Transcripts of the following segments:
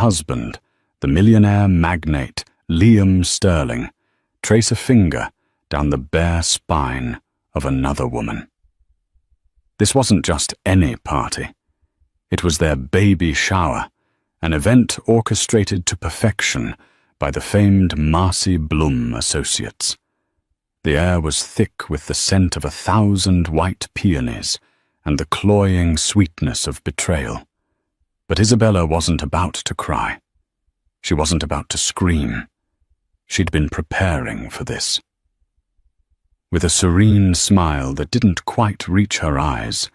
husband, the millionaire magnate Liam Sterling, trace a finger down the bare spine of another woman. This wasn't just any party. It was their baby shower, an event orchestrated to perfection by the famed Marcy Blum associates. The air was thick with the scent of 1,000 white peonies and the cloying sweetness of betrayal. But Isabella wasn't about to cry. She wasn't about to scream. She'd been preparing for this. With a serene smile that didn't quite reach her eyes,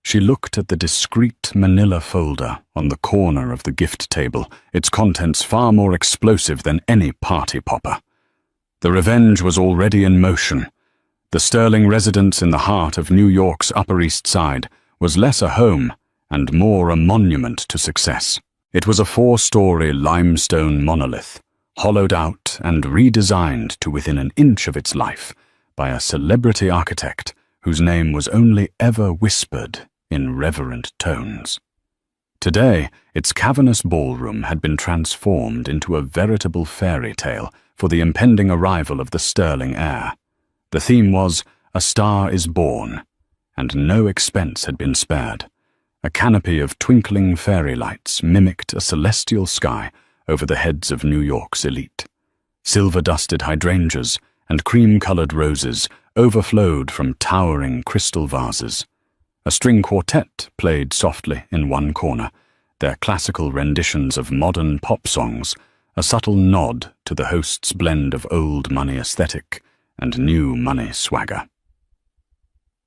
she looked at the discreet manila folder on the corner of the gift table, its contents far more explosive than any party popper. The revenge was already in motion. The Sterling residence in the heart of New York's Upper East Side was less a home and more a monument to success. It was a 4-story limestone monolith, hollowed out and redesigned to within an inch of its life by a celebrity architect whose name was only ever whispered in reverent tones. Today, its cavernous ballroom had been transformed into a veritable fairy tale for the impending arrival of the Sterling heir. The theme was "A Star is Born," and no expense had been spared. A canopy of twinkling fairy lights mimicked a celestial sky over the heads of New York's elite. Silver-dusted hydrangeas and cream-colored roses overflowed from towering crystal vases. A string quartet played softly in one corner, their classical renditions of modern pop songs, a subtle nod to the host's blend of old money aesthetic and new money swagger.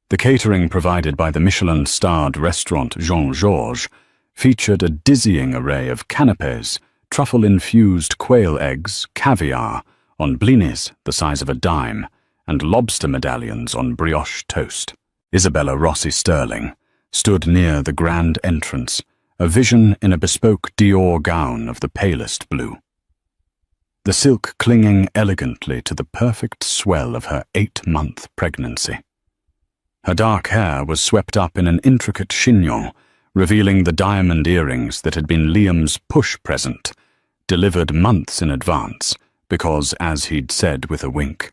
The catering provided by the Michelin-starred restaurant Jean-Georges featured a dizzying array of canapés, truffle-infused quail eggs, caviar on blinis the size of a dime, and lobster medallions on brioche toast. Isabella Rossi Sterling stood near the grand entrance, a vision in a bespoke Dior gown of the palest blue. The silk clinging elegantly to the perfect swell of her 8-month pregnancy. Her dark hair was swept up in an intricate chignon, revealing the diamond earrings that had been Liam's push present, delivered months in advance, because, as he'd said with a wink,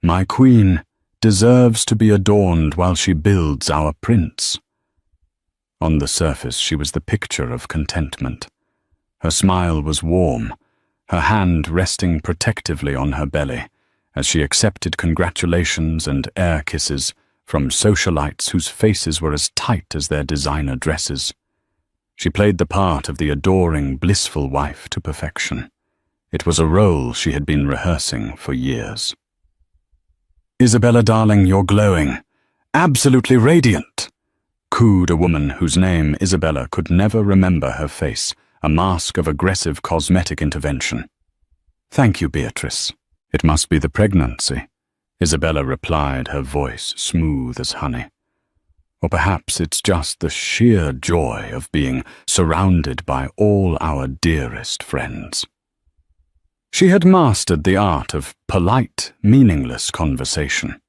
"My queen deserves to be adorned while she builds our prince." On the surface, she was the picture of contentment. Her smile was warm, her hand resting protectively on her belly, as she accepted congratulations and air kisses from socialites whose faces were as tight as their designer dresses. She played the part of the adoring, blissful wife to perfection. It was a role she had been rehearsing for years. "Isabella, darling, you're glowing. Absolutely radiant," cooed a woman whose name Isabella could never remember her face, a mask of aggressive cosmetic intervention. "Thank you, Beatrice. It must be the pregnancy," Isabella replied, her voice smooth as honey. "Or perhaps it's just the sheer joy of being surrounded by all our dearest friends." She had mastered the art of polite, meaningless conversation.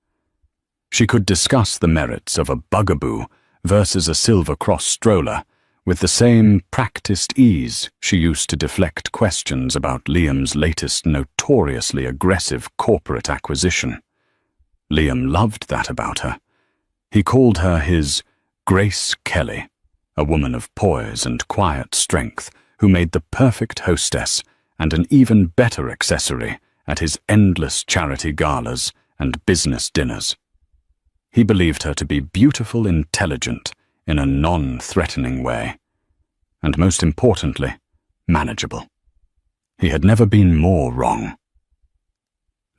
She could discuss the merits of a bugaboo versus a Silver Cross stroller with the same practiced ease she used to deflect questions about Liam's latest notoriously aggressive corporate acquisition. Liam loved that about her. He called her his Grace Kelly, a woman of poise and quiet strength who made the perfect hostess and an even better accessory at his endless charity galas and business dinners. He believed her to be beautiful, intelligent, in a non-threatening way, and most importantly, manageable. He had never been more wrong.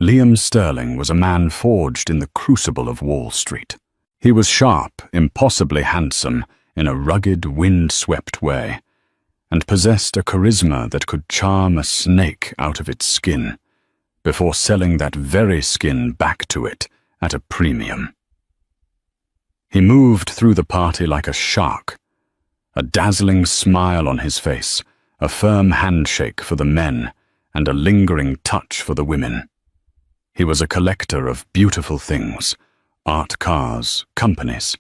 Liam Sterling was a man forged in the crucible of Wall Street. He was sharp, impossibly handsome, in a rugged, wind-swept way, and possessed a charisma that could charm a snake out of its skin, before selling that very skin back to it at a premium. He moved through the party like a shark, a dazzling smile on his face, a firm handshake for the men, and a lingering touch for the women. He was a collector of beautiful things, art cars, companies,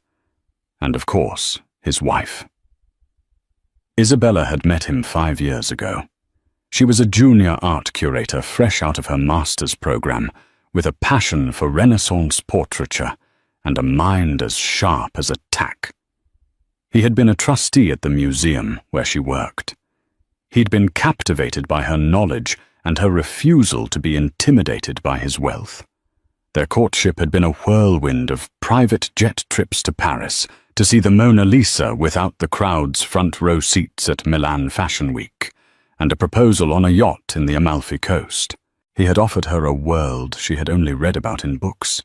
and of course, his wife. Isabella had met him 5 years ago. She was a junior art curator fresh out of her master's program, with a passion for Renaissance portraiture and a mind as sharp as a tack. He had been a trustee at the museum where she worked. He'd been captivated by her knowledge and her refusal to be intimidated by his wealth. Their courtship had been a whirlwind of private jet trips to Paris to see the Mona Lisa without the crowd's front-row seats at Milan Fashion Week, and a proposal on a yacht in the Amalfi Coast. He had offered her a world she had only read about in books,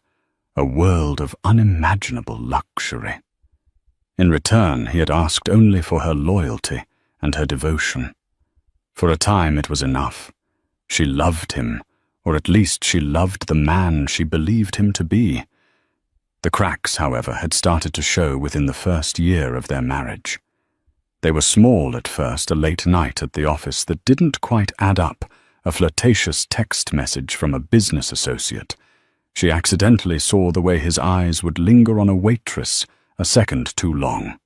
a world of unimaginable luxury. In return, he had asked only for her loyalty and her devotion. For a time it was enough. She loved him, or at least she loved the man she believed him to be. The cracks, however, had started to show within the first year of their marriage. They were small at first, a late night at the office that didn't quite add up, a flirtatious text message from a business associate. She accidentally saw the way his eyes would linger on a waitress a second too long.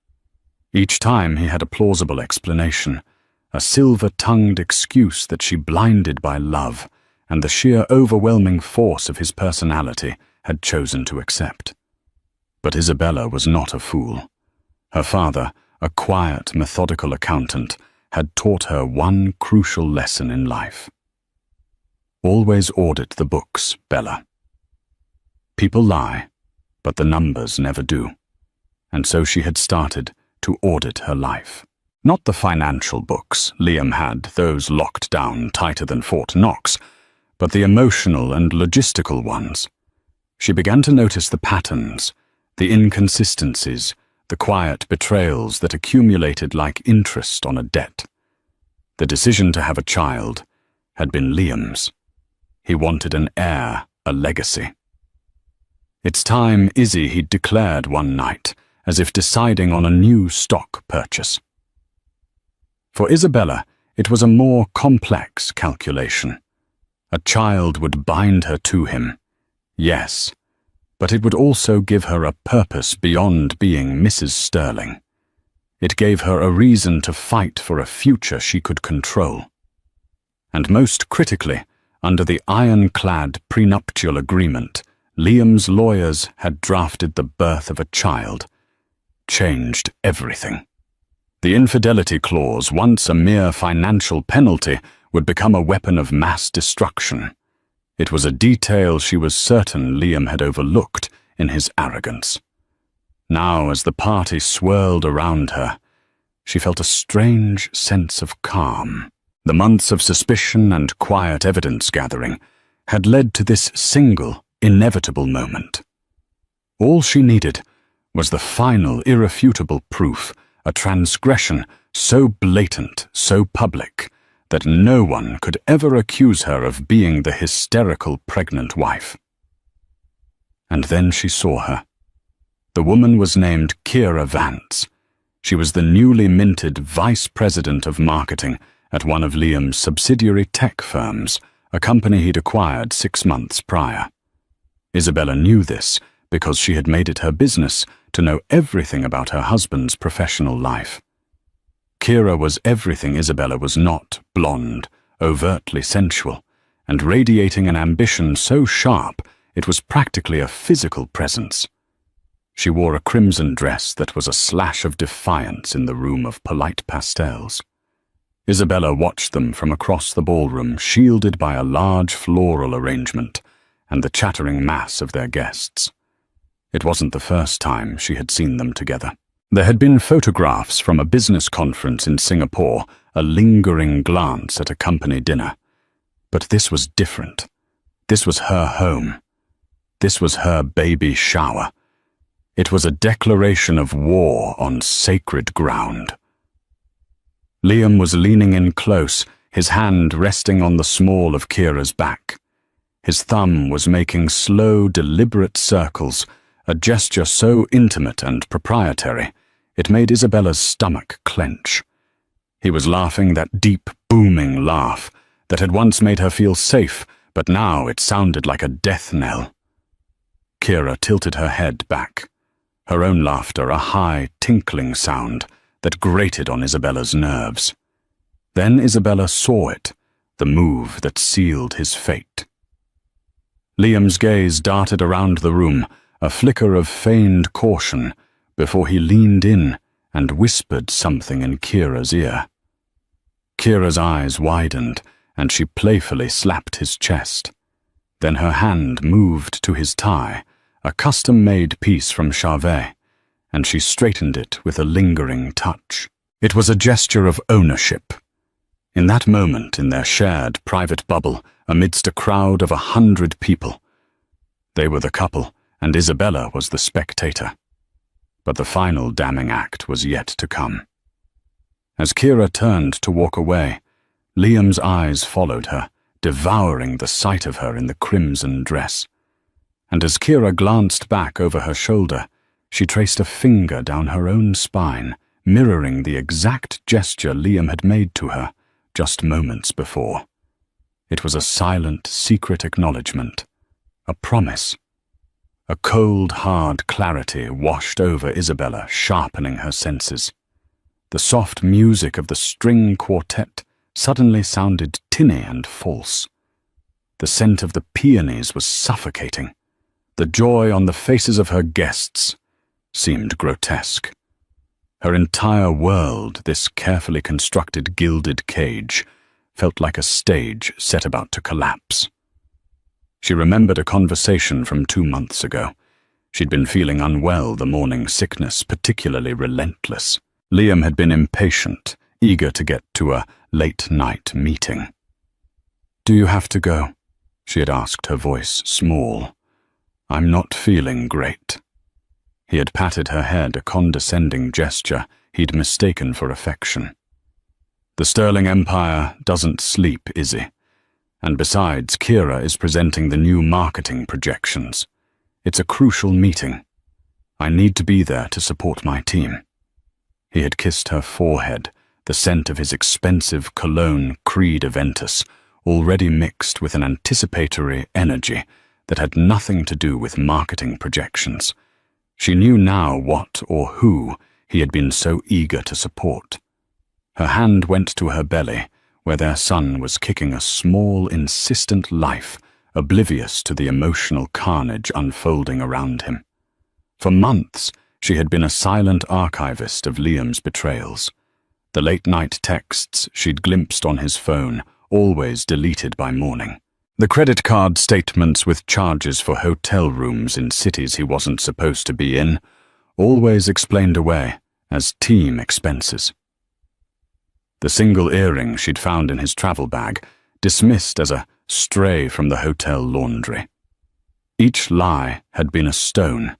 Each time he had a plausible explanation, a silver-tongued excuse that she blinded by love and the sheer overwhelming force of his personality had chosen to accept. But Isabella was not a fool. Her father, a quiet, methodical accountant, had taught her one crucial lesson in life. Always audit the books, Bella. People lie, but the numbers never do. And so she had started to audit her life. Not the financial books, Liam had, those locked down tighter than Fort Knox, but the emotional and logistical ones. She began to notice the patterns, the inconsistencies, the quiet betrayals that accumulated like interest on a debt. The decision to have a child had been Liam's. He wanted an heir, a legacy. "It's time, Izzy," he'd declared one night, as if deciding on a new stock purchase. For Isabella, it was a more complex calculation. A child would bind her to him, yes, but it would also give her a purpose beyond being Mrs. Sterling. It gave her a reason to fight for a future she could control. And most critically, under the ironclad prenuptial agreement, Liam's lawyers had drafted the birth of a child. Changed everything. The infidelity clause, once a mere financial penalty, would become a weapon of mass destruction. It was a detail she was certain Liam had overlooked in his arrogance. Now, as the party swirled around her, she felt a strange sense of calm. The months of suspicion and quiet evidence-gathering had led to this single, inevitable moment. All she needed was the final, irrefutable proof, a transgression so blatant, so public, that no one could ever accuse her of being the hysterical pregnant wife. And then she saw her. The woman was named Kira Vance. She was the newly minted vice president of marketing at one of Liam's subsidiary tech firms, a company he'd acquired 6 months prior. Isabella knew this because she had made it her business to know everything about her husband's professional life. Kira was everything Isabella was not: blonde, overtly sensual, and radiating an ambition so sharp it was practically a physical presence. She wore a crimson dress that was a slash of defiance in the room of polite pastels. Isabella watched them from across the ballroom, shielded by a large floral arrangement and the chattering mass of their guests. It wasn't the first time she had seen them together. There had been photographs from a business conference in Singapore, a lingering glance at a company dinner. But this was different. This was her home. This was her baby shower. It was a declaration of war on sacred ground. Liam was leaning in close, his hand resting on the small of Kira's back. His thumb was making slow, deliberate circles, a gesture so intimate and proprietary, it made Isabella's stomach clench. He was laughing that deep, booming laugh that had once made her feel safe, but now it sounded like a death knell. Kira tilted her head back. Her own laughter, a high, tinkling sound, that grated on Isabella's nerves. Then Isabella saw it, the move that sealed his fate. Liam's gaze darted around the room, a flicker of feigned caution, before he leaned in and whispered something in Kira's ear. Kira's eyes widened, and she playfully slapped his chest. Then her hand moved to his tie, a custom-made piece from Charvet, and she straightened it with a lingering touch. It was a gesture of ownership. In that moment, in their shared private bubble, amidst a crowd of 100 people, they were the couple, and Isabella was the spectator. But the final damning act was yet to come. As Kira turned to walk away, Liam's eyes followed her, devouring the sight of her in the crimson dress. And as Kira glanced back over her shoulder, she traced a finger down her own spine, mirroring the exact gesture Liam had made to her just moments before. It was a silent, secret acknowledgement, a promise. A cold, hard clarity washed over Isabella, sharpening her senses. The soft music of the string quartet suddenly sounded tinny and false. The scent of the peonies was suffocating. The joy on the faces of her guests seemed grotesque. Her entire world, this carefully constructed gilded cage, felt like a stage set about to collapse. She remembered a conversation from 2 months ago. She'd been feeling unwell, the morning sickness particularly relentless. Liam had been impatient, eager to get to a late-night meeting. "Do you have to go?" she had asked, her voice small. "I'm not feeling great." He had patted her head, a condescending gesture he'd mistaken for affection. "The Sterling Empire doesn't sleep, Izzy. And besides, Kira is presenting the new marketing projections. It's a crucial meeting. I need to be there to support my team." He had kissed her forehead, the scent of his expensive cologne Creed Aventus, already mixed with an anticipatory energy that had nothing to do with marketing projections. She knew now what or who he had been so eager to support. Her hand went to her belly, where their son was kicking a small, insistent life, oblivious to the emotional carnage unfolding around him. For months, she had been a silent archivist of Liam's betrayals. The late-night texts she'd glimpsed on his phone, always deleted by morning. The credit card statements with charges for hotel rooms in cities he wasn't supposed to be in, always explained away as team expenses. The single earring she'd found in his travel bag, dismissed as a stray from the hotel laundry. Each lie had been a stone,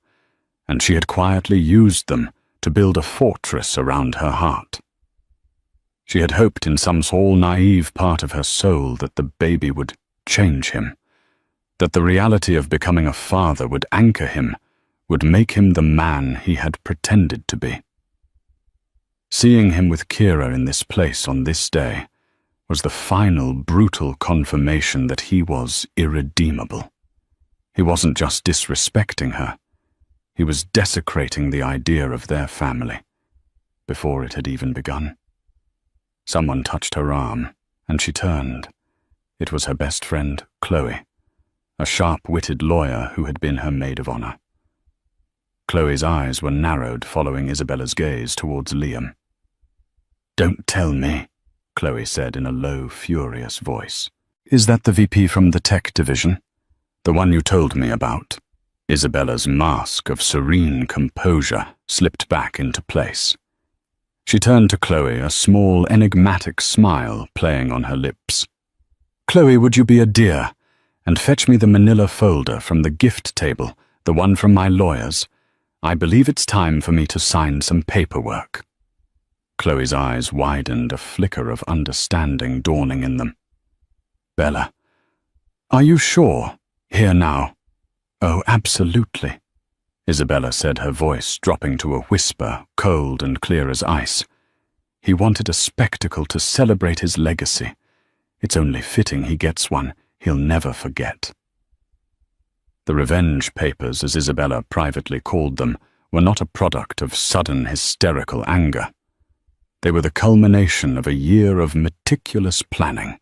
and she had quietly used them to build a fortress around her heart. She had hoped in some small naive part of her soul that the baby would change him, that the reality of becoming a father would anchor him, would make him the man he had pretended to be. Seeing him with Kira in this place on this day was the final brutal confirmation that he was irredeemable. He wasn't just disrespecting her, he was desecrating the idea of their family, before it had even begun. Someone touched her arm, and she turned. It was her best friend, Chloe, a sharp-witted lawyer who had been her maid of honor. Chloe's eyes were narrowed following Isabella's gaze towards Liam. "Don't tell me," Chloe said in a low, furious voice. "Is that the VP from the tech division? The one you told me about?" Isabella's mask of serene composure slipped back into place. She turned to Chloe, a small, enigmatic smile playing on her lips. "Chloe, would you be a dear and fetch me the manila folder from the gift table, the one from my lawyers? I believe it's time for me to sign some paperwork." Chloe's eyes widened, a flicker of understanding dawning in them. "Bella, are you sure? Here now?" "Oh, absolutely," Isabella said, her voice dropping to a whisper, cold and clear as ice. "He wanted a spectacle to celebrate his legacy. It's only fitting he gets one he'll never forget." The revenge papers, as Isabella privately called them, were not a product of sudden hysterical anger. They were the culmination of a year of meticulous planning,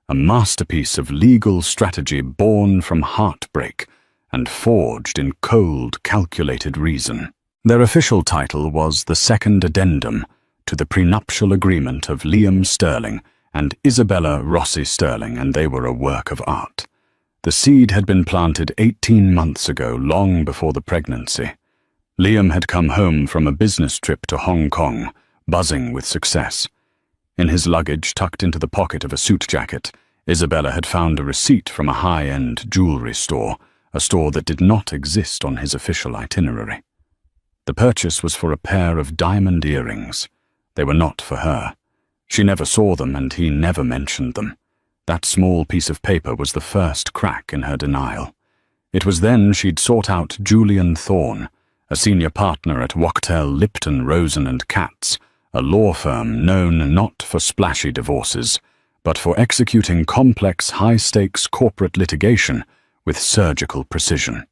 a masterpiece of legal strategy born from heartbreak and forged in cold, calculated reason. Their official title was the Second Addendum to the prenuptial agreement of Liam Sterling and Isabella Rossi Sterling, and they were a work of art. The seed had been planted 18 months ago, long before the pregnancy. Liam had come home from a business trip to Hong Kong, buzzing with success. In his luggage, tucked into the pocket of a suit jacket, Isabella had found a receipt from a high-end jewelry store, a store that did not exist on his official itinerary. The purchase was for a pair of diamond earrings. They were not for her. She never saw them, and he never mentioned them. That small piece of paper was the first crack in her denial. It was then she'd sought out Julian Thorne, a senior partner at Wachtell, Lipton, Rosen & Katz, a law firm known not for splashy divorces, but for executing complex, high-stakes corporate litigation with surgical precision.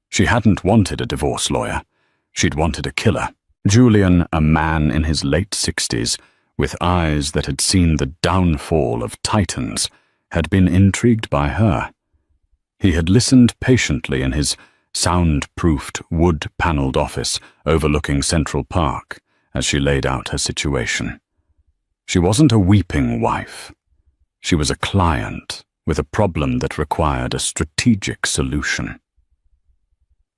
She hadn't wanted a divorce lawyer. She'd wanted a killer. Julian, a man in his late 60s, with eyes that had seen the downfall of titans, had been intrigued by her. He had listened patiently in his soundproofed, wood-panelled office overlooking Central Park as she laid out her situation. She wasn't a weeping wife. She was a client with a problem that required a strategic solution.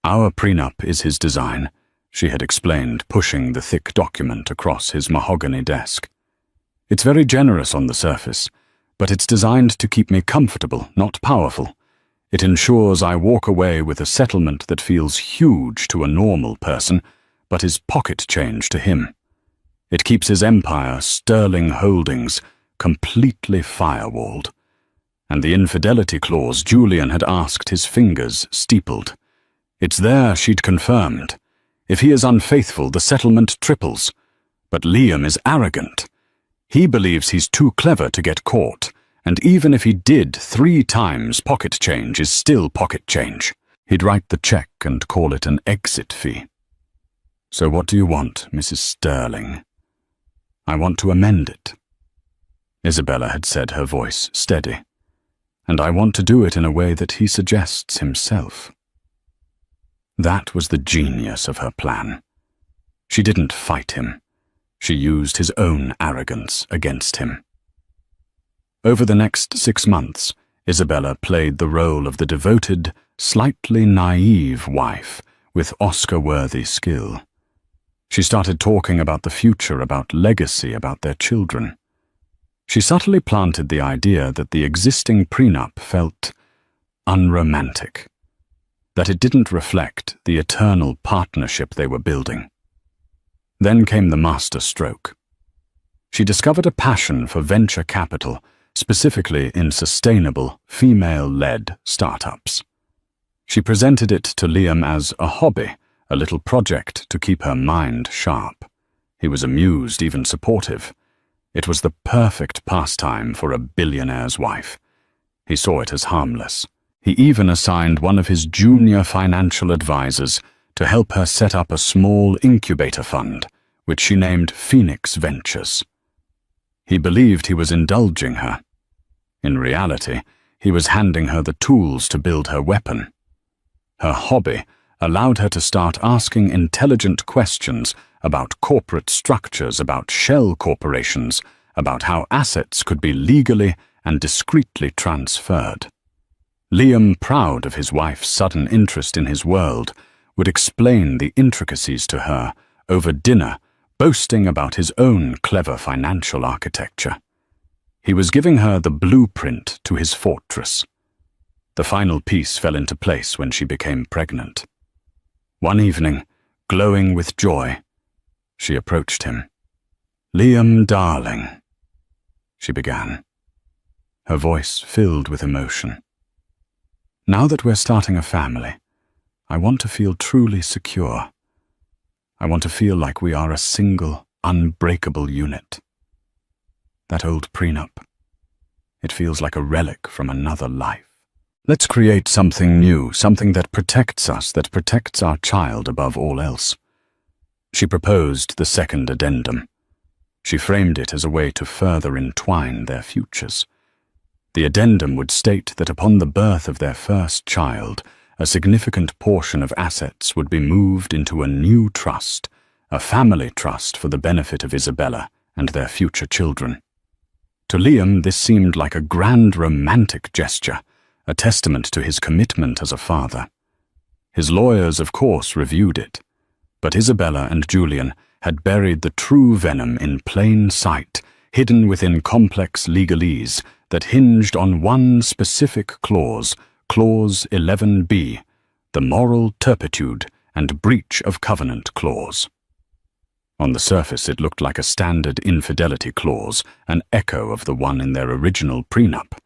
"Our prenup is his design," she had explained, pushing the thick document across his mahogany desk. "It's very generous on the surface, but it's designed to keep me comfortable, not powerful. It ensures I walk away with a settlement that feels huge to a normal person, but is pocket change to him. It keeps his empire, Sterling Holdings, completely firewalled." And the infidelity clause Julian had asked his fingers steepled. It's there, she'd confirmed. If he is unfaithful, the settlement triples. But Liam is arrogant. He believes he's too clever to get caught, and even if he did 3 times, pocket change is still pocket change. He'd write the check and call it an exit fee. "So what do you want, Mrs. Sterling?" "I want to amend it," Isabella had said, her voice steady. "And I want to do it in a way that he suggests himself." That was the genius of her plan. She didn't fight him. She used his own arrogance against him. Over the next 6 months, Isabella played the role of the devoted, slightly naive wife with Oscar-worthy skill. She started talking about the future, about legacy, about their children. She subtly planted the idea that the existing prenup felt unromantic, that it didn't reflect the eternal partnership they were building. Then came the master stroke. She discovered a passion for venture capital, specifically in sustainable, female-led startups. She presented it to Liam as a hobby, a little project to keep her mind sharp. He was amused, even supportive. It was the perfect pastime for a billionaire's wife. He saw it as harmless. He even assigned one of his junior financial advisors to help her set up a small incubator fund, which she named Phoenix Ventures. He believed he was indulging her. In reality, he was handing her the tools to build her weapon. Her hobby allowed her to start asking intelligent questions about corporate structures, about shell corporations, about how assets could be legally and discreetly transferred. Liam, proud of his wife's sudden interest in his world, would explain the intricacies to her over dinner, boasting about his own clever financial architecture. He was giving her the blueprint to his fortress. The final piece fell into place when she became pregnant. One evening, glowing with joy, she approached him. "Liam, darling," she began, her voice filled with emotion. "Now that we're starting a family, I want to feel truly secure. I want to feel like we are a single, unbreakable unit. That old prenup, it feels like a relic from another life. Let's create something new, something that protects us, that protects our child above all else." She proposed the second addendum. She framed it as a way to further entwine their futures. The addendum would state that upon the birth of their first child, a significant portion of assets would be moved into a new trust, a family trust for the benefit of Isabella and their future children. To Liam, this seemed like a grand romantic gesture, a testament to his commitment as a father. His lawyers, of course, reviewed it, but Isabella and Julian had buried the true venom in plain sight, hidden within complex legalese that hinged on one specific clause, Clause 11b, the moral turpitude and breach of covenant clause. On the surface, it looked like a standard infidelity clause, an echo of the one in their original prenup.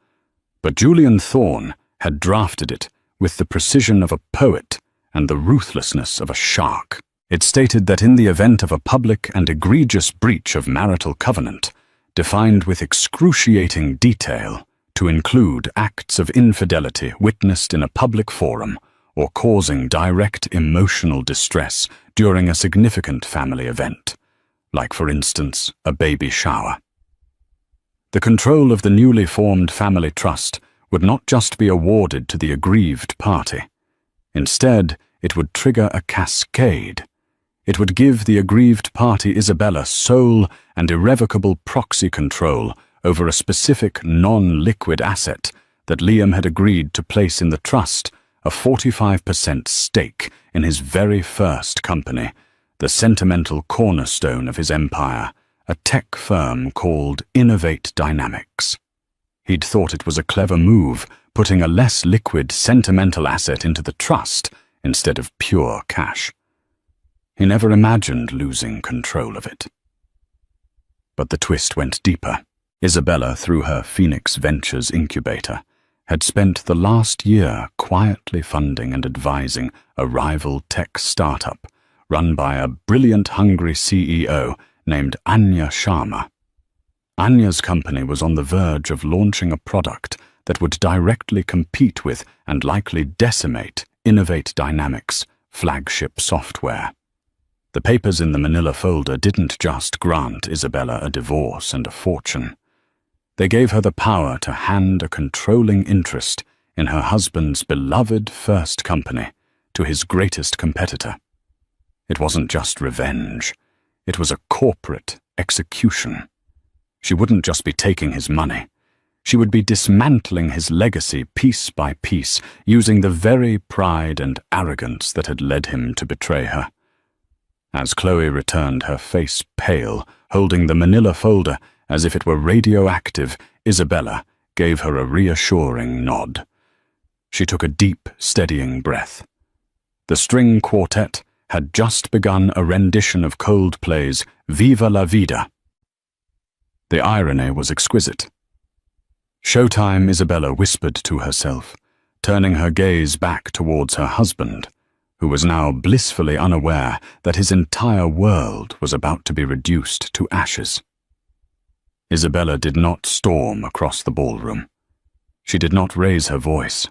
But Julian Thorne had drafted it with the precision of a poet and the ruthlessness of a shark. It stated that in the event of a public and egregious breach of marital covenant, defined with excruciating detail to include acts of infidelity witnessed in a public forum or causing direct emotional distress during a significant family event, like, for instance, a baby shower. The control of the newly formed family trust would not just be awarded to the aggrieved party. Instead, it would trigger a cascade. It would give the aggrieved party Isabella sole and irrevocable proxy control over a specific non-liquid asset that Liam had agreed to place in the trust, a 45% stake in his very first company, the sentimental cornerstone of his empire, a tech firm called Innovate Dynamics. He'd thought it was a clever move, putting a less liquid sentimental asset into the trust instead of pure cash. He never imagined losing control of it. But the twist went deeper. Isabella, through her Phoenix Ventures incubator, had spent the last year quietly funding and advising a rival tech startup run by a brilliant, hungry CEO named Anya Sharma. Anya's company was on the verge of launching a product that would directly compete with and likely decimate Innovate Dynamics' flagship software. The papers in the manila folder didn't just grant Isabella a divorce and a fortune. They gave her the power to hand a controlling interest in her husband's beloved first company to his greatest competitor. It wasn't just revenge. It was a corporate execution. She wouldn't just be taking his money. She would be dismantling his legacy piece by piece, using the very pride and arrogance that had led him to betray her. As Chloe returned, her face pale, holding the manila folder as if it were radioactive, Isabella gave her a reassuring nod. She took a deep, steadying breath. The string quartet had just begun a rendition of Coldplay's Viva la Vida. The irony was exquisite. Showtime, Isabella whispered to herself, turning her gaze back towards her husband, who was now blissfully unaware that his entire world was about to be reduced to ashes. Isabella did not storm across the ballroom. She did not raise her voice.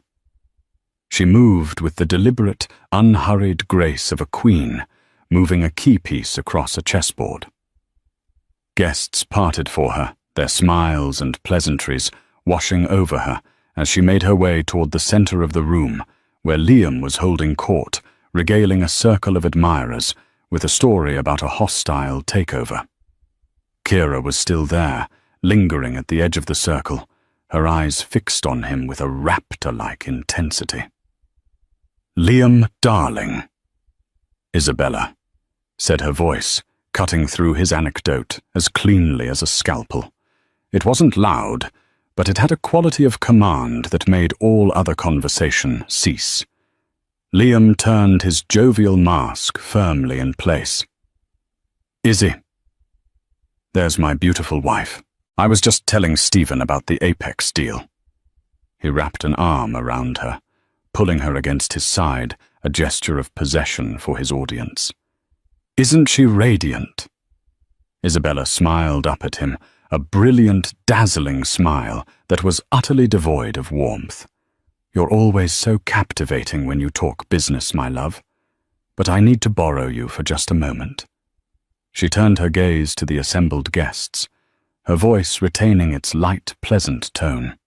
She moved with the deliberate, unhurried grace of a queen, moving a key piece across a chessboard. Guests parted for her, their smiles and pleasantries washing over her as she made her way toward the center of the room, where Liam was holding court, regaling a circle of admirers with a story about a hostile takeover. Kira was still there, lingering at the edge of the circle, her eyes fixed on him with a raptor-like intensity. "Liam, darling," Isabella said, her voice cutting through his anecdote as cleanly as a scalpel. It wasn't loud, but it had a quality of command that made all other conversation cease. Liam turned his jovial mask firmly in place. "Izzy, there's my beautiful wife. I was just telling Stephen about the Apex deal." He wrapped an arm around her, pulling her against his side, a gesture of possession for his audience. "Isn't she radiant?" Isabella smiled up at him, a brilliant, dazzling smile that was utterly devoid of warmth. "You're always so captivating when you talk business, my love. But I need to borrow you for just a moment." She turned her gaze to the assembled guests, her voice retaining its light, pleasant tone.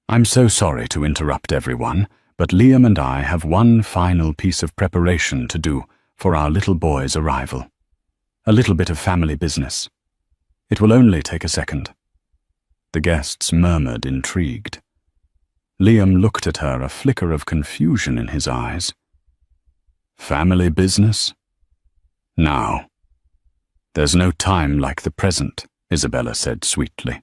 "I'm so sorry to interrupt everyone, but Liam and I have one final piece of preparation to do for our little boy's arrival. A little bit of family business. It will only take a second." The guests murmured, intrigued. Liam looked at her, a flicker of confusion in his eyes. "Family business? Now. There's no time like the present," Isabella said sweetly.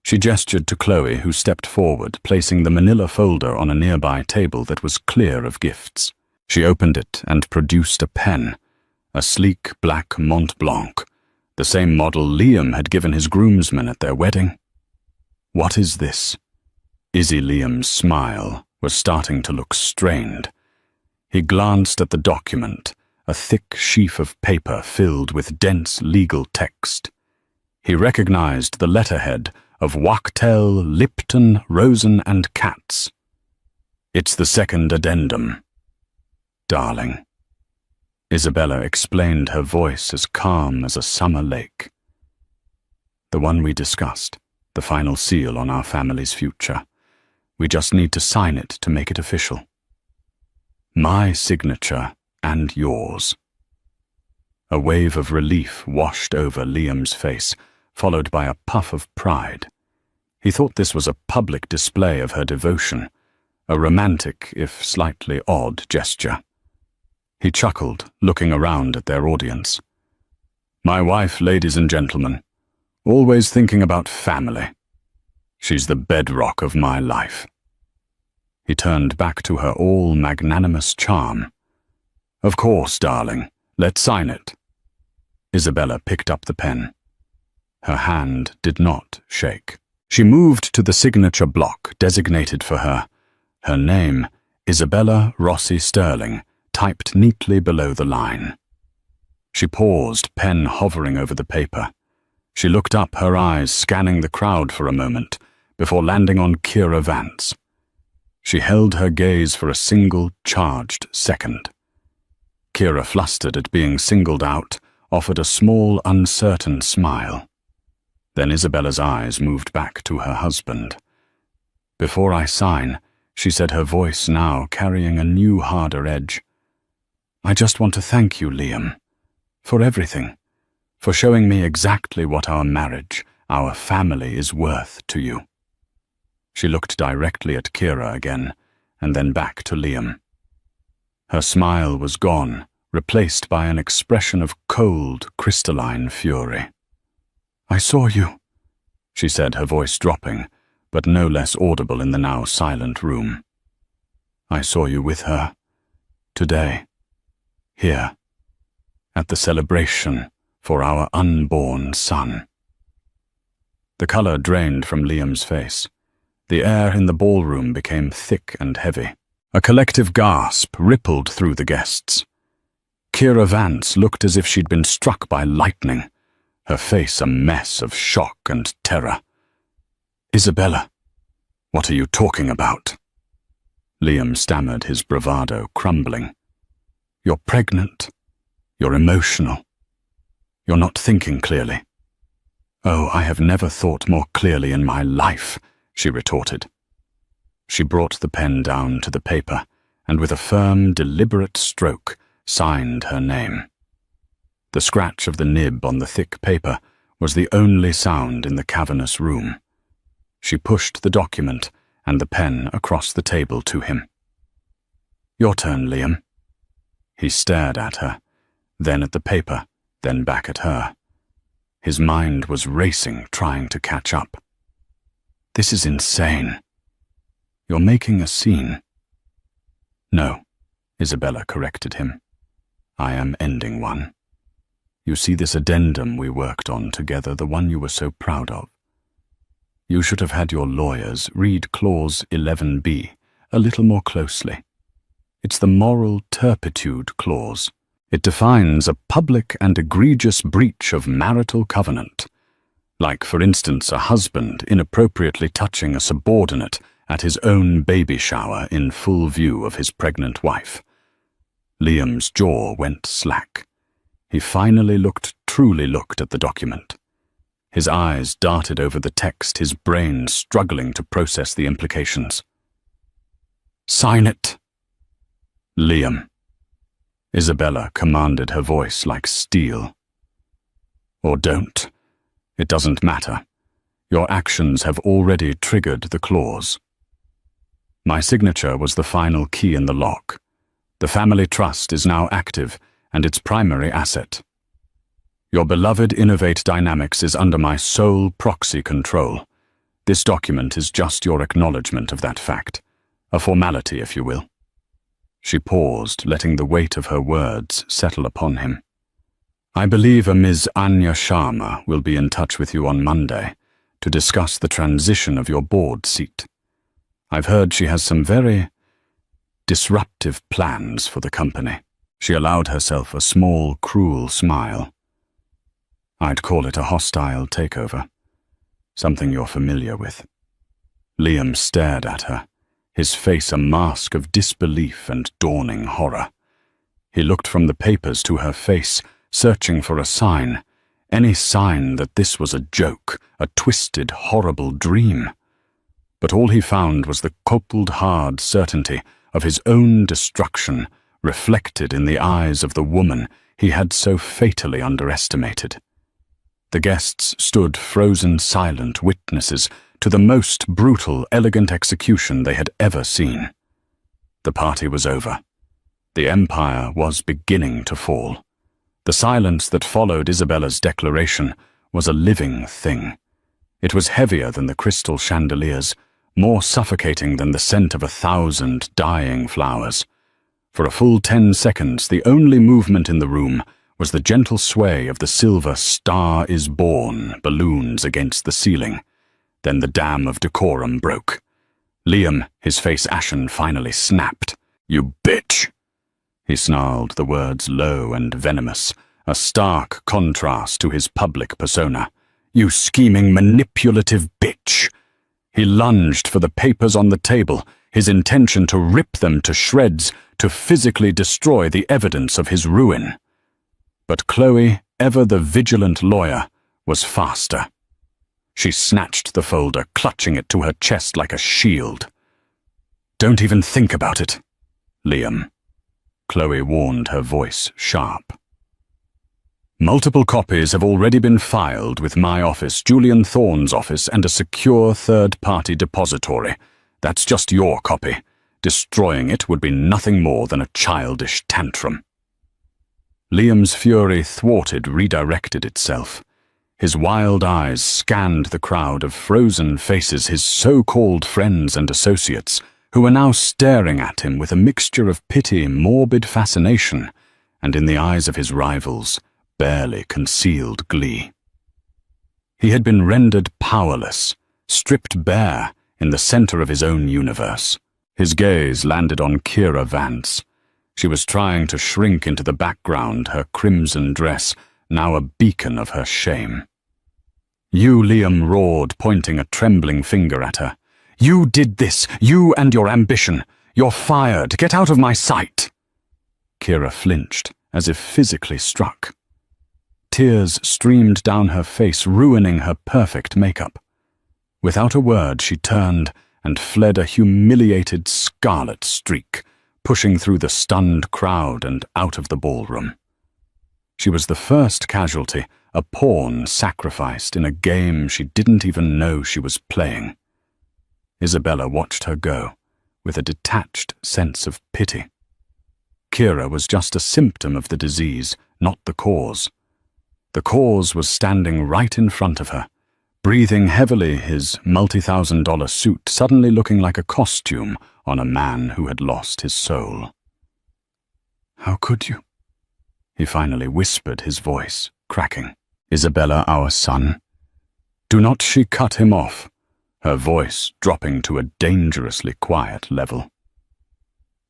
She gestured to Chloe, who stepped forward, placing the manila folder on a nearby table that was clear of gifts. She opened it and produced a pen, a sleek black Mont Blanc, the same model Liam had given his groomsmen at their wedding. "What is this?" Izzy Liam's smile was starting to look strained. He glanced at the document, a thick sheaf of paper filled with dense legal text. He recognized the letterhead of Wachtell, Lipton, Rosen and Katz. "It's the second addendum." "Darling." Isabella explained, her voice as calm as a summer lake. "The one we discussed, the final seal on our family's future. We just need to sign it to make it official. My signature and yours." A wave of relief washed over Liam's face, followed by a puff of pride. He thought this was a public display of her devotion, a romantic, if slightly odd, gesture. He chuckled, looking around at their audience. "My wife, ladies and gentlemen, always thinking about family. She's the bedrock of my life." He turned back to her all magnanimous charm. "Of course, darling, let's sign it." Isabella picked up the pen. Her hand did not shake. She moved to the signature block designated for her. Her name, Isabella Rossi Sterling, typed neatly below the line. She paused, pen hovering over the paper. She looked up, her eyes scanning the crowd for a moment, before landing on Kira Vance. She held her gaze for a single, charged second. Kira, flustered at being singled out, offered a small, uncertain smile. Then Isabella's eyes moved back to her husband. "Before I sign," she said, her voice now carrying a new, harder edge, "I just want to thank you, Liam, for everything, for showing me exactly what our marriage, our family is worth to you." She looked directly at Kira again, and then back to Liam. Her smile was gone, replaced by an expression of cold, crystalline fury. "I saw you," she said, her voice dropping, but no less audible in the now silent room. "I saw you with her, today, here, at the celebration for our unborn son." The color drained from Liam's face. The air in the ballroom became thick and heavy. A collective gasp rippled through the guests. Kira Vance looked as if she'd been struck by lightning, her face a mess of shock and terror. "Isabella, what are you talking about?" Liam stammered, his bravado crumbling. "You're pregnant. You're emotional. You're not thinking clearly." "Oh, I have never thought more clearly in my life," she retorted. She brought the pen down to the paper, and with a firm, deliberate stroke, signed her name. The scratch of the nib on the thick paper was the only sound in the cavernous room. She pushed the document and the pen across the table to him. "Your turn, Liam." He stared at her, then at the paper, then back at her. His mind was racing, trying to catch up. "This is insane. You're making a scene." "No," Isabella corrected him. "I am ending one. You see this addendum we worked on together, the one you were so proud of? You should have had your lawyers read Clause 11b a little more closely. It's the moral turpitude clause. It defines a public and egregious breach of marital covenant, like, for instance, a husband inappropriately touching a subordinate at his own baby shower in full view of his pregnant wife. Liam's jaw went slack. He finally truly looked at the document. His eyes darted over the text, his brain struggling to process the implications. "Sign it." "Liam," Isabella commanded, her voice like steel. "Or don't. It doesn't matter. Your actions have already triggered the clause." My signature was the final key in the lock. The family trust is now active, and its primary asset. Your beloved Innovate Dynamics is under my sole proxy control. This document is just your acknowledgement of that fact. A formality, if you will. She paused, letting the weight of her words settle upon him. "I believe a Ms. Anya Sharma will be in touch with you on Monday to discuss the transition of your board seat. I've heard she has some very disruptive plans for the company." She allowed herself a small, cruel smile. "I'd call it a hostile takeover. Something you're familiar with." Liam stared at her, his face a mask of disbelief and dawning horror. He looked from the papers to her face, searching for a sign, any sign that this was a joke, a twisted, horrible dream. But all he found was the cold-hard certainty of his own destruction reflected in the eyes of the woman he had so fatally underestimated. The guests stood frozen silent witnesses to the most brutal, elegant execution they had ever seen. The party was over. The empire was beginning to fall. The silence that followed Isabella's declaration was a living thing. It was heavier than the crystal chandeliers, more suffocating than the scent of 1,000 dying flowers. For a full 10 seconds, the only movement in the room was the gentle sway of the silver "Star is Born" balloons against the ceiling. Then the dam of decorum broke. Liam, his face ashen, finally snapped. "You bitch!" He snarled, the words low and venomous, a stark contrast to his public persona. "You scheming, manipulative bitch!" He lunged for the papers on the table, his intention to rip them to shreds, to physically destroy the evidence of his ruin. But Chloe, ever the vigilant lawyer, was faster. She snatched the folder, clutching it to her chest like a shield. "Don't even think about it, Liam," Chloe warned, her voice sharp. "Multiple copies have already been filed with my office, Julian Thorne's office, and a secure third-party depository. That's just your copy. Destroying it would be nothing more than a childish tantrum." Liam's fury redirected itself. His wild eyes scanned the crowd of frozen faces, his so-called friends and associates, who were now staring at him with a mixture of pity, morbid fascination, and in the eyes of his rivals, barely concealed glee. He had been rendered powerless, stripped bare in the center of his own universe. His gaze landed on Kira Vance. She was trying to shrink into the background, her crimson dress now a beacon of her shame. "You," Liam roared, pointing a trembling finger at her. "You did this, you and your ambition. You're fired. Get out of my sight." Kira flinched, as if physically struck. Tears streamed down her face, ruining her perfect makeup. Without a word, she turned and fled a humiliated scarlet streak, pushing through the stunned crowd and out of the ballroom. She was the first casualty, a pawn sacrificed in a game she didn't even know she was playing. Isabella watched her go, with a detached sense of pity. Kira was just a symptom of the disease, not the cause. The cause was standing right in front of her, breathing heavily, his multi-thousand-dollar suit suddenly looking like a costume on a man who had lost his soul. "How could you?" he finally whispered, his voice cracking. "Isabella, our son?" Do not she cut him off, her voice dropping to a dangerously quiet level.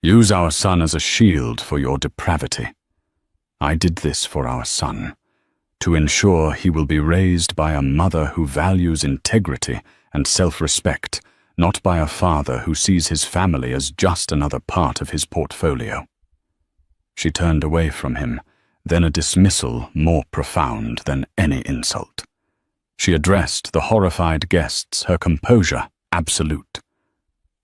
"Use our son as a shield for your depravity. I did this for our son, to ensure he will be raised by a mother who values integrity and self-respect, not by a father who sees his family as just another part of his portfolio." She turned away from him, then a dismissal more profound than any insult. She addressed the horrified guests, her composure absolute.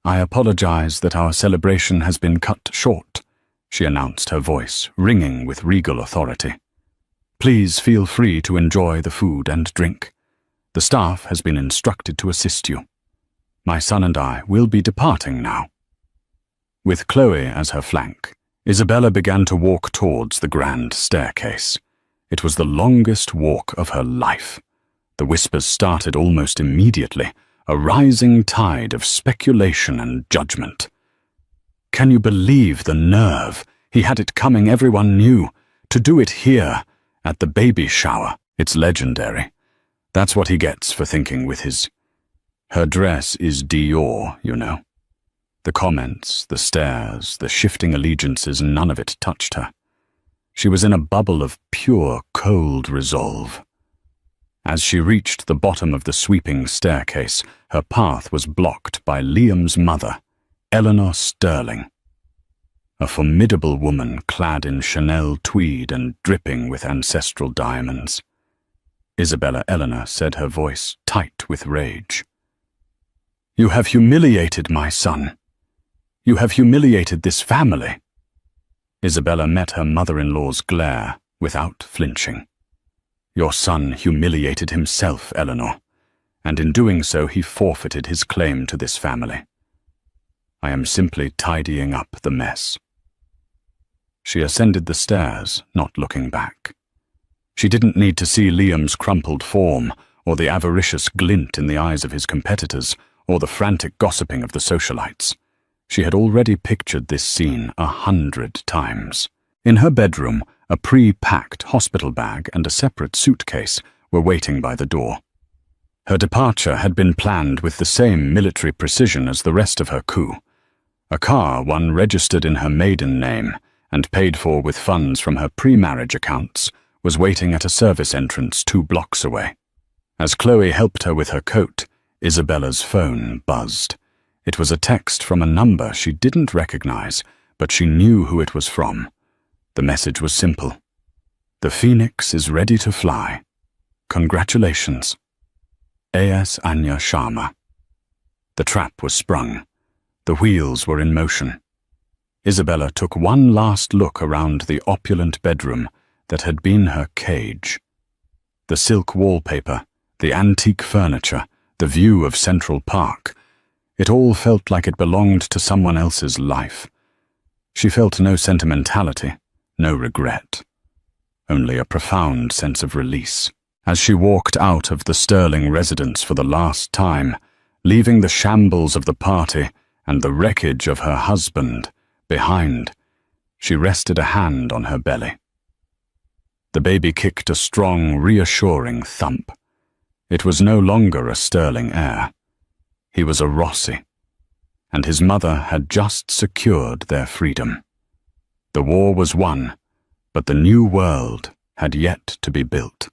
"I apologize that our celebration has been cut short," she announced, her voice ringing with regal authority. "Please feel free to enjoy the food and drink. The staff has been instructed to assist you. My son and I will be departing now." With Chloe as her flank, Isabella began to walk towards the grand staircase. It was the longest walk of her life. The whispers started almost immediately, a rising tide of speculation and judgment. Can you believe the nerve? He had it coming, everyone knew. To do it here, at the baby shower, it's legendary. That's what he gets for thinking with his... Her dress is Dior, you know. The comments, the stares, the shifting allegiances, none of it touched her. She was in a bubble of pure, cold resolve. As she reached the bottom of the sweeping staircase, her path was blocked by Liam's mother, Eleanor Sterling. A formidable woman clad in Chanel tweed and dripping with ancestral diamonds. Isabella Eleanor said, her voice tight with rage. "You have humiliated my son. You have humiliated this family." Isabella met her mother-in-law's glare without flinching. "Your son humiliated himself, Eleanor, and in doing so he forfeited his claim to this family. I am simply tidying up the mess." She ascended the stairs, not looking back. She didn't need to see Liam's crumpled form, or the avaricious glint in the eyes of his competitors, or the frantic gossiping of the socialites. She had already pictured this scene 100 times. In her bedroom, a pre-packed hospital bag and a separate suitcase were waiting by the door. Her departure had been planned with the same military precision as the rest of her coup. A car, one registered in her maiden name and paid for with funds from her pre-marriage accounts, was waiting at a service entrance 2 blocks away. As Chloe helped her with her coat, Isabella's phone buzzed. It was a text from a number she didn't recognize, but she knew who it was from. The message was simple. "The Phoenix is ready to fly. Congratulations. A.S. Anya Sharma." The trap was sprung. The wheels were in motion. Isabella took one last look around the opulent bedroom that had been her cage. The silk wallpaper, the antique furniture, the view of Central Park. It all felt like it belonged to someone else's life. She felt no sentimentality, no regret, only a profound sense of release. As she walked out of the Sterling residence for the last time, leaving the shambles of the party and the wreckage of her husband behind, she rested a hand on her belly. The baby kicked a strong, reassuring thump. It was no longer a Sterling heir. He was a Rossi, and his mother had just secured their freedom. The war was won, but the new world had yet to be built.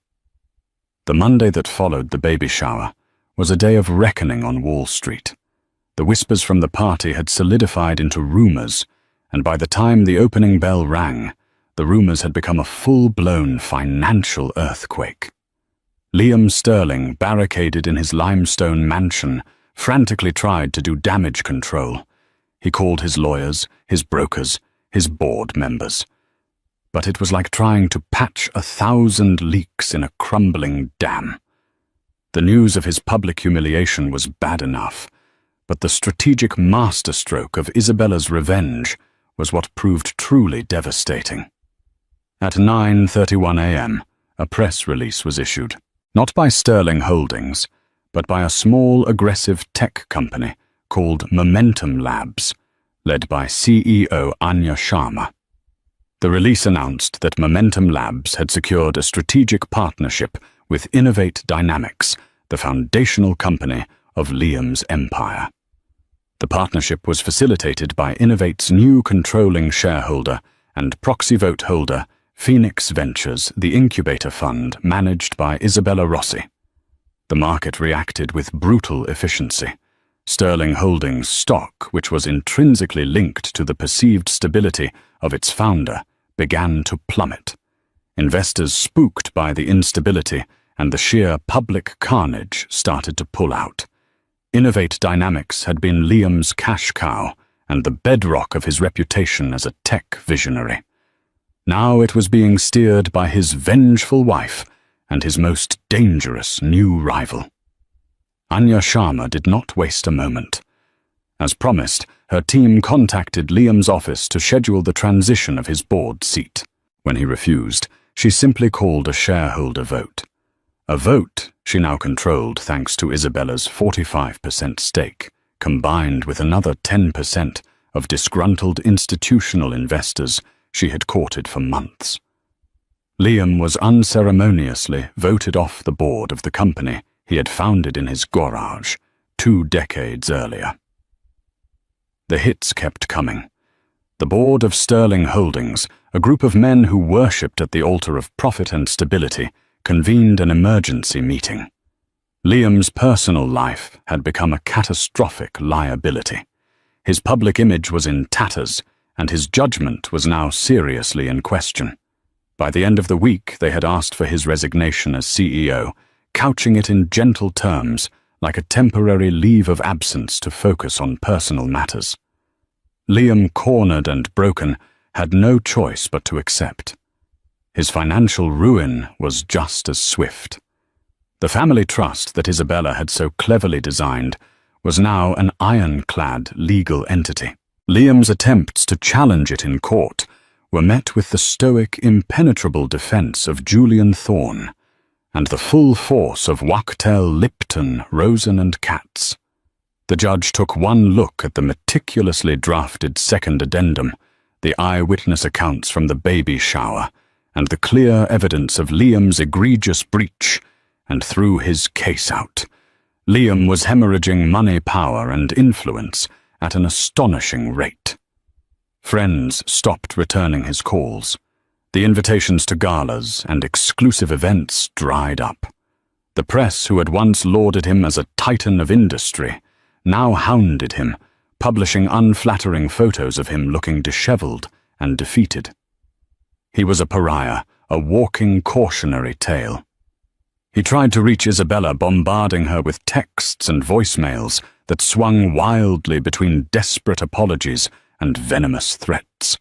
The Monday that followed the baby shower was a day of reckoning on Wall Street. The whispers from the party had solidified into rumors, and by the time the opening bell rang, the rumors had become a full-blown financial earthquake. Liam Sterling, barricaded in his limestone mansion, frantically tried to do damage control. He called his lawyers, his brokers, his board members. But it was like trying to patch 1,000 leaks in a crumbling dam. The news of his public humiliation was bad enough, but the strategic masterstroke of Isabella's revenge was what proved truly devastating. At 9:31 a.m., a press release was issued, not by Sterling Holdings, but by a small, aggressive tech company called Momentum Labs, led by CEO Anya Sharma. The release announced that Momentum Labs had secured a strategic partnership with Innovate Dynamics, the foundational company of Liam's empire. The partnership was facilitated by Innovate's new controlling shareholder and proxy vote holder, Phoenix Ventures, the incubator fund managed by Isabella Rossi. The market reacted with brutal efficiency. Sterling Holdings stock, which was intrinsically linked to the perceived stability of its founder, began to plummet. Investors, spooked by the instability and the sheer public carnage, started to pull out. Innovate Dynamics had been Liam's cash cow and the bedrock of his reputation as a tech visionary. Now it was being steered by his vengeful wife and his most dangerous new rival. Anya Sharma did not waste a moment. As promised, her team contacted Liam's office to schedule the transition of his board seat. When he refused, she simply called a shareholder vote. A vote she now controlled thanks to Isabella's 45% stake, combined with another 10% of disgruntled institutional investors she had courted for months. Liam was unceremoniously voted off the board of the company he had founded in his garage 2 decades earlier. The hits kept coming. The board of Sterling Holdings, a group of men who worshipped at the altar of profit and stability, convened an emergency meeting. Liam's personal life had become a catastrophic liability. His public image was in tatters, and his judgment was now seriously in question. By the end of the week, they had asked for his resignation as CEO, couching it in gentle terms, like a temporary leave of absence to focus on personal matters. Liam, cornered and broken, had no choice but to accept. His financial ruin was just as swift. The family trust that Isabella had so cleverly designed was now an ironclad legal entity. Liam's attempts to challenge it in court were met with the stoic, impenetrable defense of Julian Thorne and the full force of Wachtell, Lipton, Rosen and Katz. The judge took one look at the meticulously drafted second addendum, the eyewitness accounts from the baby shower, and the clear evidence of Liam's egregious breach, and threw his case out. Liam was hemorrhaging money, power, and influence at an astonishing rate. Friends stopped returning his calls. The invitations to galas and exclusive events dried up. The press, who had once lauded him as a titan of industry, now hounded him, publishing unflattering photos of him looking disheveled and defeated. He was a pariah, a walking cautionary tale. He tried to reach Isabella, bombarding her with texts and voicemails that swung wildly between desperate apologies and venomous threats.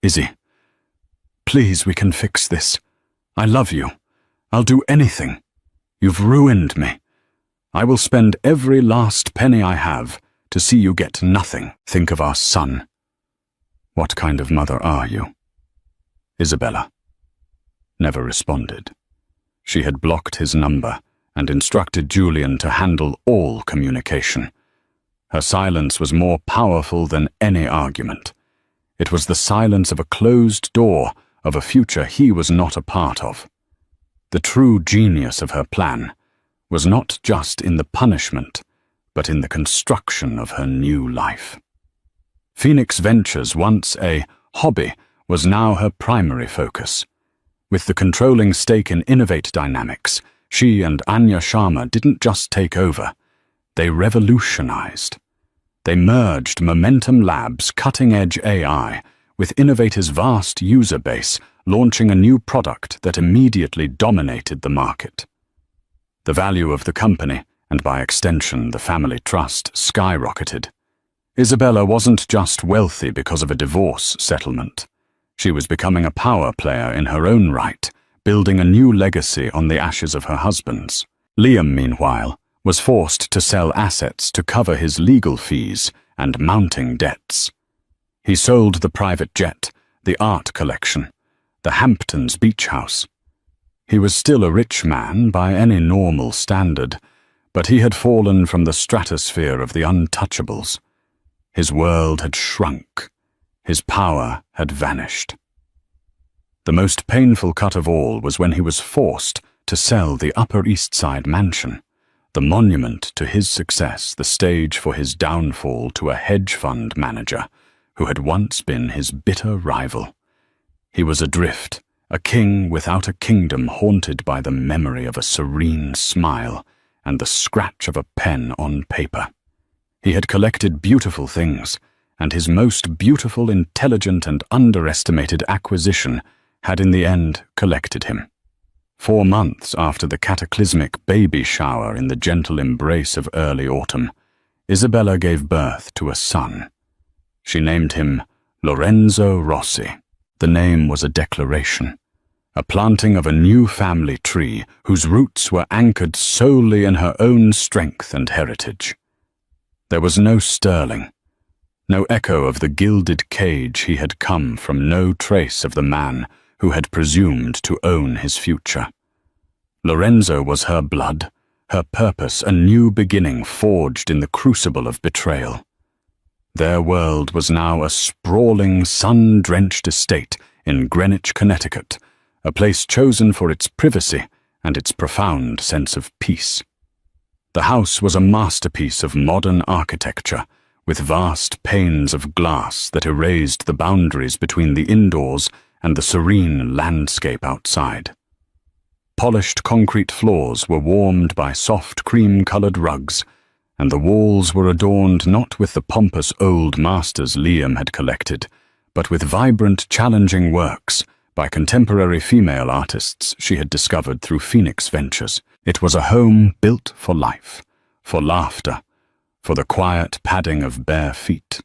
"Izzy, please, we can fix this. I love you. I'll do anything. You've ruined me. I will spend every last penny I have to see you get nothing. Think of our son." "What kind of mother are you?" Isabella never responded. She had blocked his number and instructed Julian to handle all communication. Her silence was more powerful than any argument. It was the silence of a closed door of a future he was not a part of. The true genius of her plan was not just in the punishment, but in the construction of her new life. Phoenix Ventures, once a hobby, was now her primary focus. With the controlling stake in Innovate Dynamics, she and Anya Sharma didn't just take over, they revolutionized. They merged Momentum Labs' cutting-edge AI with Innovator's vast user base, launching a new product that immediately dominated the market. The value of the company, and by extension the family trust, skyrocketed. Isabella wasn't just wealthy because of a divorce settlement. She was becoming a power player in her own right, building a new legacy on the ashes of her husband's. Liam, meanwhile, was forced to sell assets to cover his legal fees and mounting debts. He sold the private jet, the art collection, the Hamptons beach house. He was still a rich man by any normal standard, but he had fallen from the stratosphere of the untouchables. His world had shrunk. His power had vanished. The most painful cut of all was when he was forced to sell the Upper East Side mansion, the monument to his success, the stage for his downfall, to a hedge fund manager who had once been his bitter rival. He was adrift, a king without a kingdom, haunted by the memory of a serene smile and the scratch of a pen on paper. He had collected beautiful things, and his most beautiful, intelligent, and underestimated acquisition had in the end collected him. 4 months after the cataclysmic baby shower in the gentle embrace of early autumn, Isabella gave birth to a son. She named him Lorenzo Rossi. The name was a declaration, a planting of a new family tree whose roots were anchored solely in her own strength and heritage. There was no Sterling, no echo of the gilded cage he had come from, no trace of the man who had presumed to own his future. Lorenzo was her blood, her purpose, a new beginning forged in the crucible of betrayal. Their world was now a sprawling, sun-drenched estate in Greenwich, Connecticut, a place chosen for its privacy and its profound sense of peace. The house was a masterpiece of modern architecture, with vast panes of glass that erased the boundaries between the indoors and the serene landscape outside. Polished concrete floors were warmed by soft cream-colored rugs, and the walls were adorned not with the pompous old masters Liam had collected, but with vibrant, challenging works by contemporary female artists she had discovered through Phoenix Ventures. It was a home built for life, for laughter, for the quiet padding of bare feet.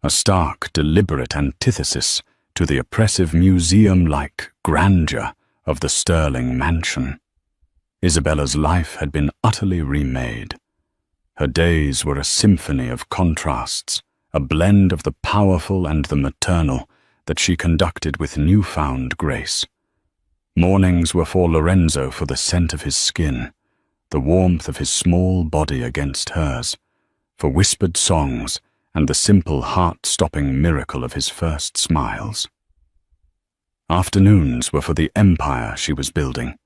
A stark, deliberate antithesis to the oppressive museum-like grandeur of the Sterling mansion. Isabella's life had been utterly remade. Her days were a symphony of contrasts, a blend of the powerful and the maternal that she conducted with newfound grace. Mornings were for Lorenzo for the scent of his skin, the warmth of his small body against hers, for whispered songs and the simple heart-stopping miracle of his first smiles. Afternoons were for the empire she was building.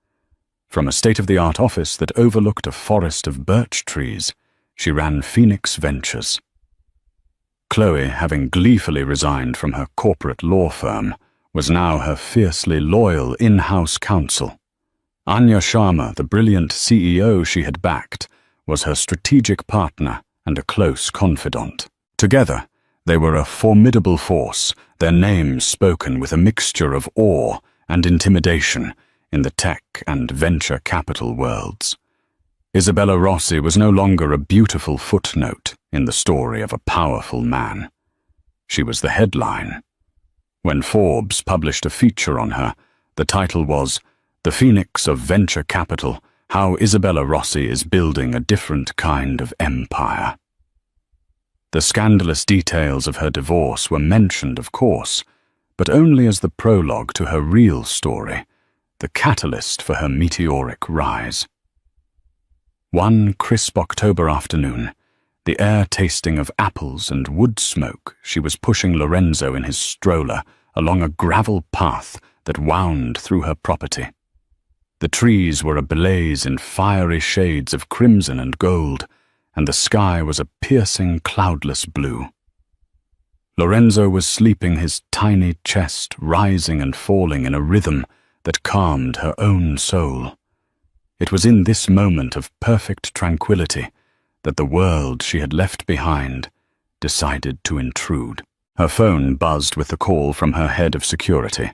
From a state-of-the-art office that overlooked a forest of birch trees, she ran Phoenix Ventures. Chloe, having gleefully resigned from her corporate law firm, was now her fiercely loyal in-house counsel. Anya Sharma, the brilliant CEO she had backed, was her strategic partner and a close confidant. Together, they were a formidable force, their names spoken with a mixture of awe and intimidation in the tech and venture capital worlds. Isabella Rossi was no longer a beautiful footnote in the story of a powerful man. She was the headline. When Forbes published a feature on her, the title was "The Phoenix of Venture Capital: How Isabella Rossi is Building a Different Kind of Empire." The scandalous details of her divorce were mentioned, of course, but only as the prologue to her real story, the catalyst for her meteoric rise. One crisp October afternoon, the air tasting of apples and wood smoke, she was pushing Lorenzo in his stroller along a gravel path that wound through her property. The trees were ablaze in fiery shades of crimson and gold, and the sky was a piercing, cloudless blue. Lorenzo was sleeping, his tiny chest rising and falling in a rhythm that calmed her own soul. It was in this moment of perfect tranquility that the world she had left behind decided to intrude. Her phone buzzed with the call from her head of security,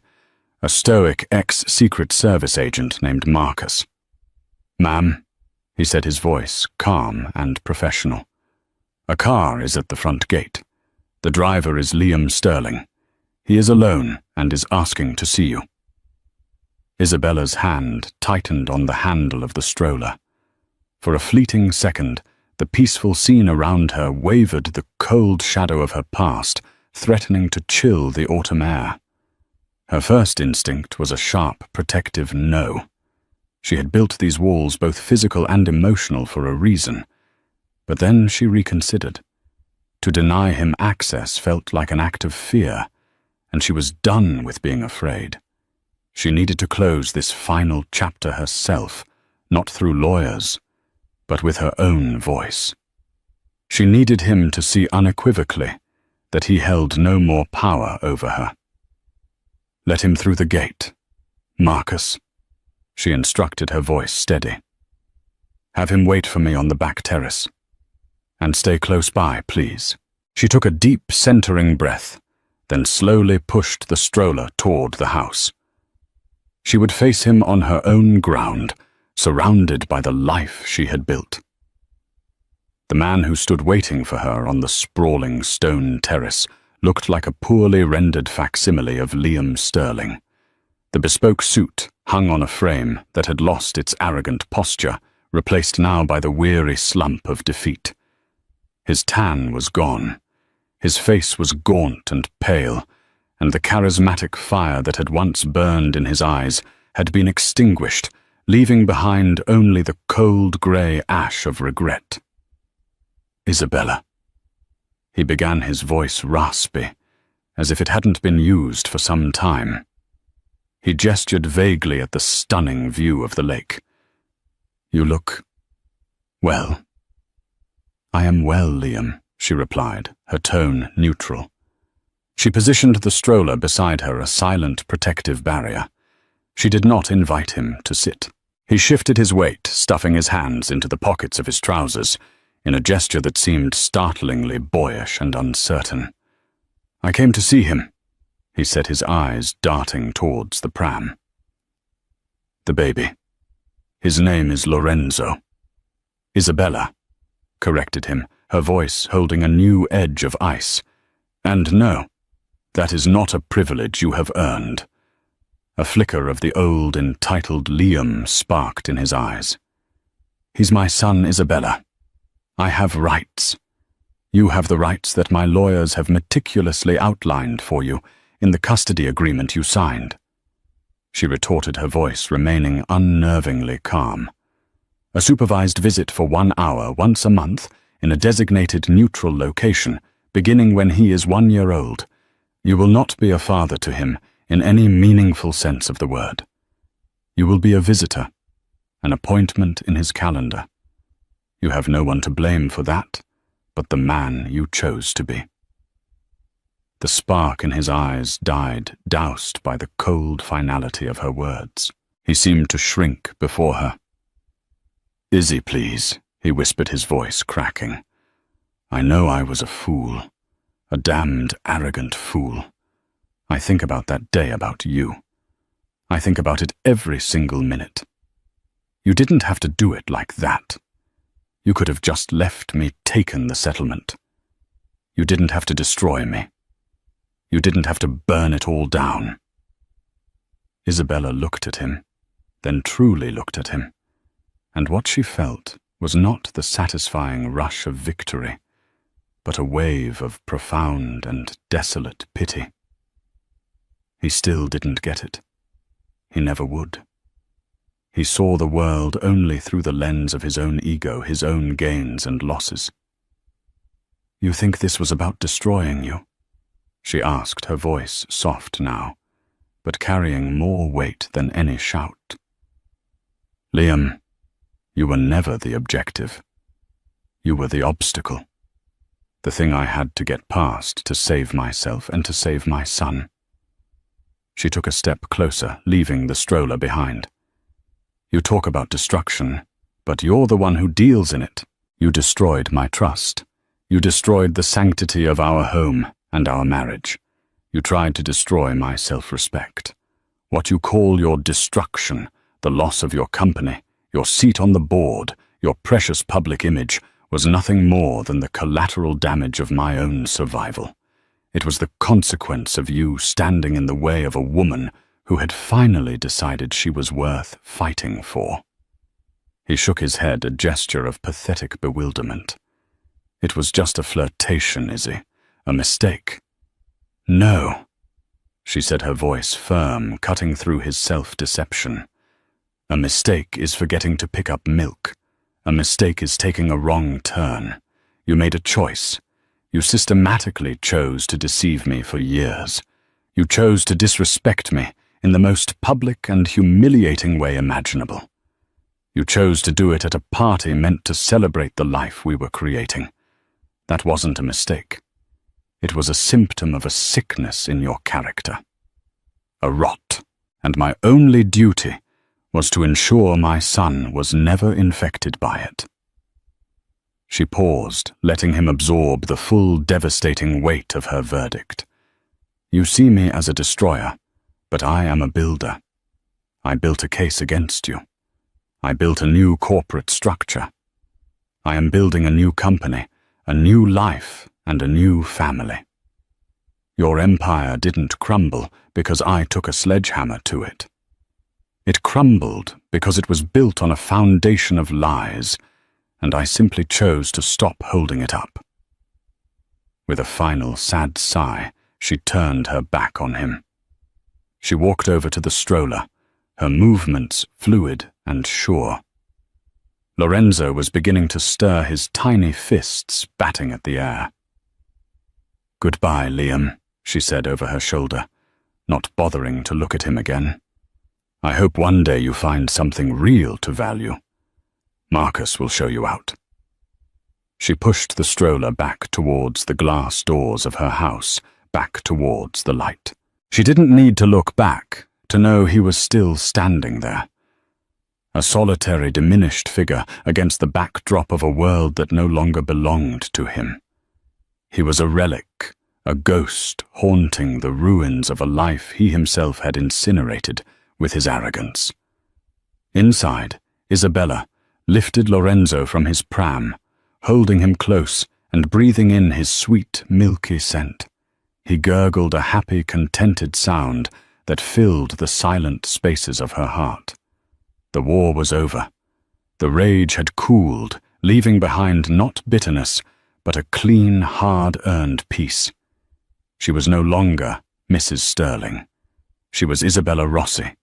a stoic ex-Secret Service agent named Marcus. "Ma'am," he said, his voice calm and professional. "A car is at the front gate. The driver is Liam Sterling. He is alone and is asking to see you." Isabella's hand tightened on the handle of the stroller. For a fleeting second, the peaceful scene around her wavered, the cold shadow of her past threatening to chill the autumn air. Her first instinct was a sharp, protective no. She had built these walls, both physical and emotional, for a reason. But then she reconsidered. To deny him access felt like an act of fear, and she was done with being afraid. She needed to close this final chapter herself, not through lawyers, but with her own voice. She needed him to see unequivocally that he held no more power over her. "Let him through the gate, Marcus," she instructed, her voice steady. "Have him wait for me on the back terrace. And stay close by, please." She took a deep, centering breath, then slowly pushed the stroller toward the house. She would face him on her own ground, surrounded by the life she had built. The man who stood waiting for her on the sprawling stone terrace looked like a poorly rendered facsimile of Liam Sterling. The bespoke suit hung on a frame that had lost its arrogant posture, replaced now by the weary slump of defeat. His tan was gone. His face was gaunt and pale, and the charismatic fire that had once burned in his eyes had been extinguished, leaving behind only the cold grey ash of regret. Isabella. He began, his voice raspy, as if it hadn't been used for some time. He gestured vaguely at the stunning view of the lake. You look well. I am well, Liam, she replied, her tone neutral. She positioned the stroller beside her, a silent protective barrier. She did not invite him to sit. He shifted his weight, stuffing his hands into the pockets of his trousers, in a gesture that seemed startlingly boyish and uncertain. I came to see him, he said, his eyes darting towards the pram. The baby. His name is Lorenzo. Isabella, corrected him, her voice holding a new edge of ice. And no, that is not a privilege you have earned. A flicker of the old entitled Liam sparked in his eyes. He's my son, Isabella. I have rights. You have the rights that my lawyers have meticulously outlined for you in the custody agreement you signed. She retorted, her voice remaining unnervingly calm. A supervised visit for 1 hour once a month in a designated neutral location, beginning when he is 1 year old. You will not be a father to him in any meaningful sense of the word. You will be a visitor, an appointment in his calendar. You have no one to blame for that, but the man you chose to be. The spark in his eyes died, doused by the cold finality of her words. He seemed to shrink before her. Izzy, please, he whispered, his voice cracking. I know I was a fool, a damned arrogant fool. I think about that day about you. I think about it every single minute. You didn't have to do it like that. You could have just left me, taken the settlement. You didn't have to destroy me. You didn't have to burn it all down. Isabella looked at him, then truly looked at him, and what she felt was not the satisfying rush of victory, but a wave of profound and desolate pity. He still didn't get it. He never would. He saw the world only through the lens of his own ego, his own gains and losses. You think this was about destroying you? She asked, her voice soft now, but carrying more weight than any shout. Liam, you were never the objective. You were the obstacle. The thing I had to get past to save myself and to save my son. She took a step closer, leaving the stroller behind. You talk about destruction, but you're the one who deals in it. You destroyed my trust. You destroyed the sanctity of our home and our marriage. You tried to destroy my self-respect. What you call your destruction, the loss of your company, your seat on the board, your precious public image, was nothing more than the collateral damage of my own survival. It was the consequence of you standing in the way of a woman who had finally decided she was worth fighting for. He shook his head, a gesture of pathetic bewilderment. It was just a flirtation, Izzy. A mistake. No, she said, her voice firm, cutting through his self-deception. A mistake is forgetting to pick up milk. A mistake is taking a wrong turn. You made a choice. You systematically chose to deceive me for years. You chose to disrespect me in the most public and humiliating way imaginable. You chose to do it at a party meant to celebrate the life we were creating. That wasn't a mistake. It was a symptom of a sickness in your character. A rot, and my only duty was to ensure my son was never infected by it. She paused, letting him absorb the full devastating weight of her verdict. You see me as a destroyer, but I am a builder. I built a case against you. I built a new corporate structure. I am building a new company, a new life, and a new family. Your empire didn't crumble because I took a sledgehammer to it. It crumbled because it was built on a foundation of lies, and I simply chose to stop holding it up. With a final sad sigh, she turned her back on him. She walked over to the stroller, her movements fluid and sure. Lorenzo was beginning to stir his tiny fists, batting at the air. "Goodbye, Liam," she said over her shoulder, not bothering to look at him again. "I hope one day you find something real to value. Marcus will show you out." She pushed the stroller back towards the glass doors of her house, back towards the light. She didn't need to look back to know he was still standing there. A solitary, diminished figure against the backdrop of a world that no longer belonged to him. He was a relic, a ghost haunting the ruins of a life he himself had incinerated with his arrogance. Inside, Isabella lifted Lorenzo from his pram, holding him close and breathing in his sweet, milky scent. He gurgled a happy, contented sound that filled the silent spaces of her heart. The war was over. The rage had cooled, leaving behind not bitterness, but a clean, hard-earned peace. She was no longer Mrs. Sterling. She was Isabella Rossi,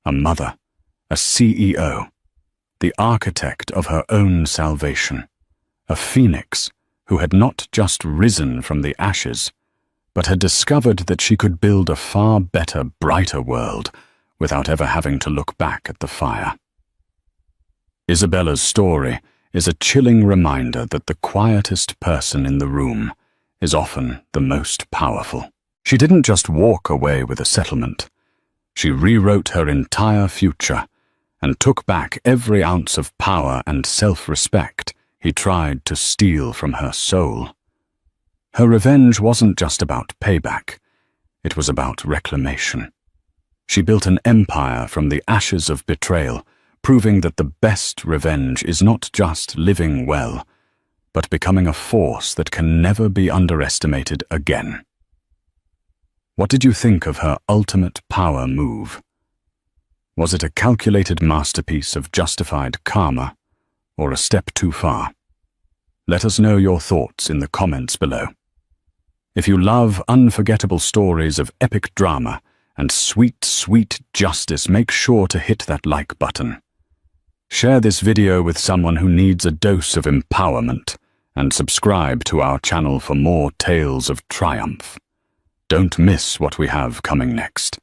a mother, a CEO, the architect of her own salvation, a phoenix who had not just risen from the ashes, but had discovered that she could build a far better, brighter world without ever having to look back at the fire. Isabella's story is a chilling reminder that the quietest person in the room is often the most powerful. She didn't just walk away with a settlement. She rewrote her entire future and took back every ounce of power and self-respect he tried to steal from her soul. Her revenge wasn't just about payback. It was about reclamation. She built an empire from the ashes of betrayal, proving that the best revenge is not just living well, but becoming a force that can never be underestimated again. What did you think of her ultimate power move? Was it a calculated masterpiece of justified karma, or a step too far? Let us know your thoughts in the comments below. If you love unforgettable stories of epic drama and sweet, sweet justice, make sure to hit that like button. Share this video with someone who needs a dose of empowerment, and subscribe to our channel for more tales of triumph. Don't miss what we have coming next.